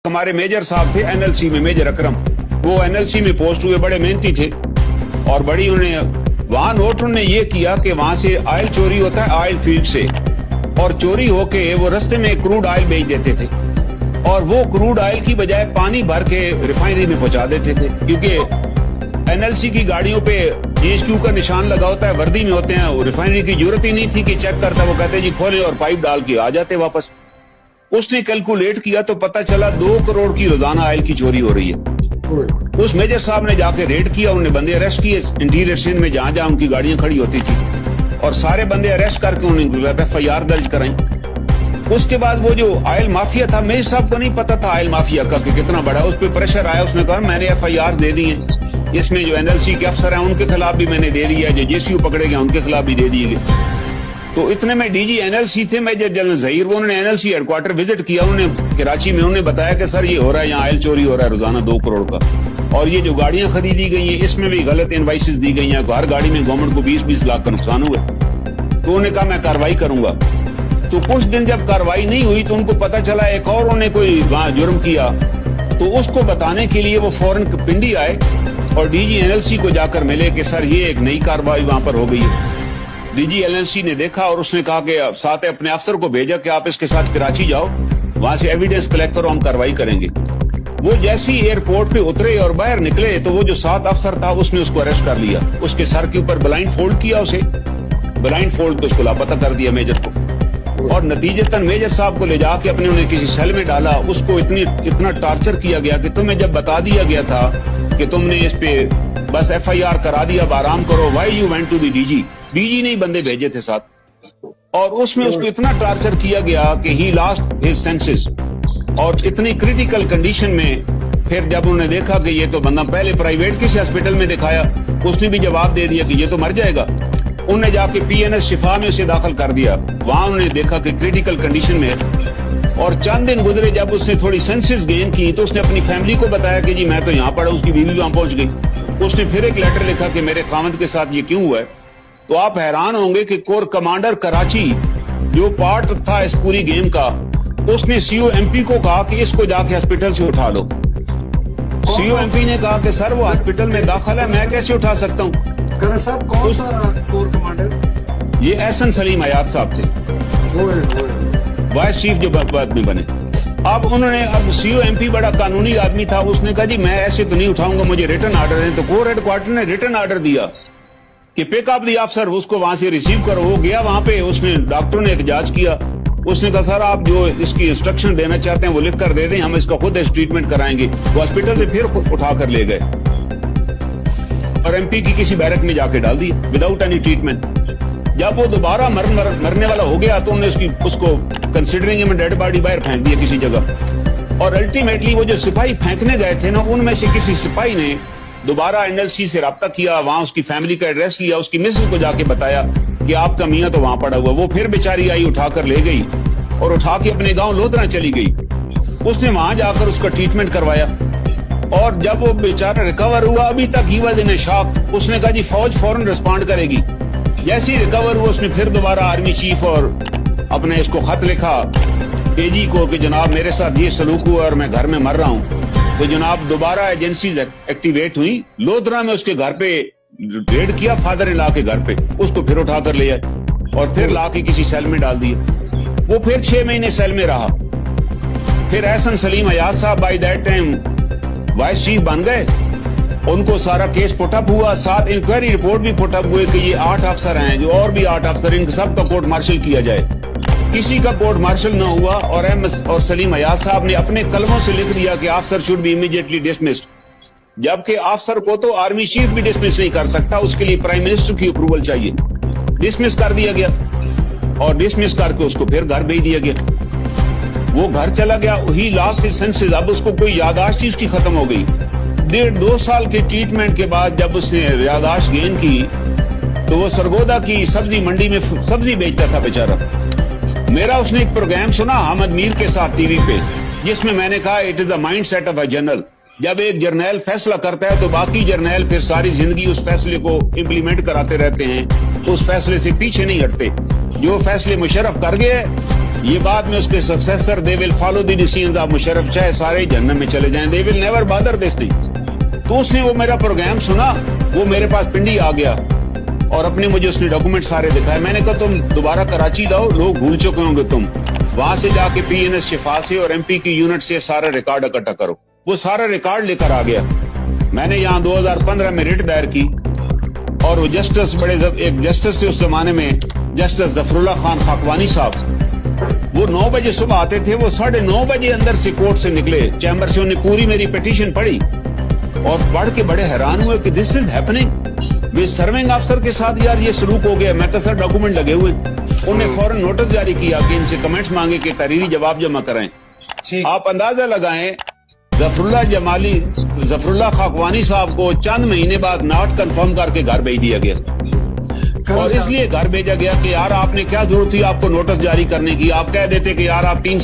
हमारे मेजर साहब थे एनएलसी में, मेजर अकरम, वो एनएलसी में पोस्ट हुए, बड़े मेहनती थे और बड़ी उन्हें वहां नोट उन्होंने ये किया कि वहां से ऑयल चोरी होता है ऑयल फील्ड से, और चोरी होके वो रास्ते में क्रूड ऑयल बेच देते थे और वो क्रूड ऑयल की बजाय पानी भर के रिफाइनरी में पहुंचा देते थे, क्योंकि एनएलसी की गाड़ियों पे GSQ का निशान लगा होता है, वर्दी में होते हैं, वो रिफाइनरी की जरूरत ही नहीं थी कि चेक करता, वो कहते जी खोले और पाइप डाल के आ जाते वापस। उसने कैलकुलेट किया तो पता चला 2 करोड़ की रोजाना ऑयल की चोरी हो रही है। उस मेजर साहब ने जाके रेड किया, उन्होंने बंदे अरेस्ट किए इंटीरियर सिंध में जहां जहां उनकी गाड़ियां खड़ी होती थी, और सारे बंदे अरेस्ट करके उन्होंने FIR दर्ज कराई। उसके बाद वो जो ऑयल माफिया था, मेजर साहब को नहीं पता था ऑयल माफिया का कि कितना बड़ा, उस पर प्रेशर आया, उसने कहा मैंने FIR दे दी है, इसमें जो एनएलसी के अफसर हैं उनके खिलाफ भी मैंने दे दिया, जो JCU पकड़े गए उनके खिलाफ भी दे दिए गए। तो इतने में DG NLC थे मेजर जनरल जहीर, वो उन्होंने NLC हेडक्वार्टर विजिट किया, उन्होंने कराची में, उन्होंने बताया कि सर ये हो रहा है, यहाँ ऑयल चोरी हो रहा है रोजाना 2 करोड़ का, और ये जो गाड़ियां खरीदी गई हैं इसमें भी गलत इनवाइसेस दी गई हैं, हर गाड़ी में गवर्नमेंट को 20-20 लाख का नुकसान हुआ। तो उन्होंने कहा मैं कार्रवाई करूंगा। तो कुछ दिन जब कार्रवाई नहीं हुई तो उनको पता चला एक और उन्होंने कोई वहां जुर्म किया, तो उसको बताने के लिए वो फौरन पिंडी आए और DG NLC को जाकर मिले कि सर ये एक नई कार्रवाई वहां पर हो गई है। DG NLC ने देखा और उसने कहा कि साथ अपने अफसर को भेजा कि आप इसके साथ कराची जाओ, वहां से एविडेंस कलेक्ट करो, हम कार्रवाई करेंगे। वो जैसे ही एयरपोर्ट पे उतरे और बाहर निकले तो वो जो 7 अफसर था उसने उसको अरेस्ट कर लिया, उसके सर के ऊपर ब्लाइंड फोल्ड किया, उसे ब्लाइंड फोल्ड, तो उसको लापता कर दिया मेजर को, और नतीजतन मेजर साहब को ले जाके अपने उन्हें किसी सेल में डाला। उसको इतना टार्चर किया गया कि तुम्हें जब बता दिया गया था कि तुमने इस पे बस FIR करा दिया, अब आराम करो, why you went to the DG ने ही बंदे भेजे थे साथ, और उसमें उसको इतना टार्चर किया गया कि ही लॉस्ट हिज सेंसेस, और इतनी क्रिटिकल कंडीशन में फिर जब उन्होंने देखा कि ये तो बंदा, पहले प्राइवेट किसी हॉस्पिटल में दिखाया, उसने भी जवाब दे दिया कि ये तो मर जाएगा, उन्होंने जाके PNS शिफा में उसे दाखिल कर दिया, वहां उन्होंने देखा कि क्रिटिकल कंडीशन में है। और चंद दिन गुजरे, जब उसने थोड़ी सेंसेस गेन की तो उसने अपनी फैमिली को बताया कि जी मैं तो यहाँ पड़ा, उसकी बीवी वहां पहुंच गई। उसने फिर एक लेटर लिखा कि मेरे खामद के साथ ये क्यों हुआ है। तो आप हैरान होंगे कि कोर कमांडर कराची जो पार्ट था इस पूरी गेम का, उसने COMP को कहा कि इसको जाके हॉस्पिटल से उठा लो। COMP ने कहा कि सर वो हॉस्पिटल में दाखिल है, मैं कैसे उठा सकता हूँ। साहब कौन सा कोर कमांडर? ये एहसन सलीम हयात साहब थे, वाइस चीफ जो बाद में बने। अब उन्होंने, अब COMP बड़ा कानूनी आदमी था, उसने कहा जी मैं ऐसे तो नहीं उठाऊंगा, मुझे रिटर्न आर्डर है। तो कोर हेडक्वार्टर ने रिटर्न आर्डर दिया कि पिक अप द अफसर, उसको वहां से रिसीव करो। वो गया वहां पे, उसने डॉक्टर ने एहतजाज किया, उसने कहा सर आप जो इसकी इंस्ट्रक्शन देना चाहते हैं वो लिख कर दे दें, हम इसका खुद ट्रीटमेंट कराएंगे। वो हॉस्पिटल से फिर उठा कर ले गए और MP की किसी बैरक में जाके डाल दिया विदाउट एनी ट्रीटमेंट। जब वो दोबारा मरने वाला हो गया तो उन्होंने उसको कंसिडरिंग में डेड बॉडी बाहर फेंक दिया किसी जगह, और अल्टीमेटली वो जो सिपाही फेंकने गए थे ना, उनमें से किसी सिपाही ने दोबारा NLC से राब्ता किया, वहां उसकी फैमिली का एड्रेस लिया, उसकी मिसेस को जाके बताया कि आपका मियां तो वहां पड़ा हुआ। वो फिर बेचारी आई, उठाकर ले गई और उठा के अपने गांव लोधरा चली गई। उसने वहां जाकर उसका ट्रीटमेंट करवाया, और जब वो बेचारा रिकवर हुआ, अभी तक ही वह दिन शॉक, उसने कहा जी फौज फौरन रिस्पॉन्ड करेगी। जैसे ही रिकवर हुआ उसने फिर दोबारा आर्मी चीफ और अपने इसको खत लिखा AG को कि जनाब मेरे साथ ये सलूक हुआ और मैं घर में मर रहा हूँ। तो जनाब दोबारा एजेंसीज एक्टिवेट हुई, लोधरा में उसके घर पे रेड किया, फादर इन लॉ के घर पे, उसको फिर उठा कर ले आए और फिर ला के किसी सेल में डाल दिए। वो फिर 6 महीने सेल में रहा। फिर एहसन सलीम हयात साहब by that time vice chief बन गए, उनको सारा केस पुटअप हुआ, साथ इंक्वायरी रिपोर्ट भी पुटअप हुए कि ये 8 अफसर हैं, जो और भी 8 अफसर, इन सबका कोर्ट मार्शल किया जाए। किसी का कोर्ट मार्शल न हुआ, और MS और सलीम हयात साहब ने अपने कलमों से लिख दिया कि अफसर शुड बी इमीडिएटली डिसमिस्ड, जबकि अफसर को तो आर्मी चीफ भी डिसमिस नहीं कर सकता, उसके लिए प्राइम मिनिस्टर की अप्रूवल चाहिए। डिसमिस कर दिया गया, और डिसमिस करके उसको फिर घर भेज दिया गया। वो घर चला गया, ही लॉस्ट हिज सेंसेस, अब उसको कोई याददाश्त ही उसकी खत्म हो गई। 1.5-2 साल के ट्रीटमेंट के बाद जब उसने याददाश्त गेन की तो वो सरगोदा की सब्जी मंडी में सब्जी बेचता था बेचारा। मेरा उसने एक प्रोग्राम सुना अहमद मीर के साथ टीवी पे, जिसमें मैंने कहा it is the mind set of a general. जब एक जर्नैल फैसला करता है तो बाकी जर्नैल फिर सारी जिंदगी उस फैसले को इम्प्लीमेंट कराते रहते हैं, उस फैसले से पीछे नहीं हटते। जो फैसले मुशर्रफ कर गए یہ بعد میں اس کے successor they will follow the decisions of Musharraf, چاہے سارے جہنم میں چلے جائیں، they will never bother this thing. تو اس نے وہ میرا پروگرام سنا، وہ میرے پاس پنڈی آ گیا اور اپنے مجھے اس نے ڈاکومنٹ سارے دکھائے۔ میں نے کہا تم دوبارہ کراچی جاؤ، لوگ بھول چکے ہوں گے تم، وہاں سے جا کے پی این ایس شفا سے اور ایم پی کی یونٹ سے سارا ریکارڈ اکٹھا کرو۔ وہ سارا ریکارڈ لے کر آ گیا۔ میں نے یہاں 2015 میں ریٹ دائر کی اور وہ جسٹس ایک جسٹس سے اس زمانے میں جسٹس ظفر اللہ خان خاکوانی صاحب، وہ 9 بجے صبح آتے تھے، وہ 9:30 بجے اندر سے کورٹ سے نکلے چیمبر سے، انہیں پوری میری پیٹیشن پڑھی اور پڑھ کے بڑے حیران ہوئے کہ دس از ہیپننگ، وہ سرونگ افسر کے ساتھ یار یہ سلوک ہو گیا۔ میں تو سر ڈاکومنٹ لگے ہوئے، انہیں فوراً نوٹس جاری کیا کہ ان سے کمنٹس مانگے کہ تحریری جواب جمع کریں۔ آپ اندازہ لگائیں ظفر اللہ خاکوانی صاحب کو چند مہینے بعد ناٹ کنفرم کر کے گھر بھیج دیا گیا، اور اس لیے گھر بھیجا گیا کہ یار آپ نے کیا ضرورت تھی آپ کو نوٹس جاری کرنے کی، آپ کہہ دیتے کہ یار آپ 3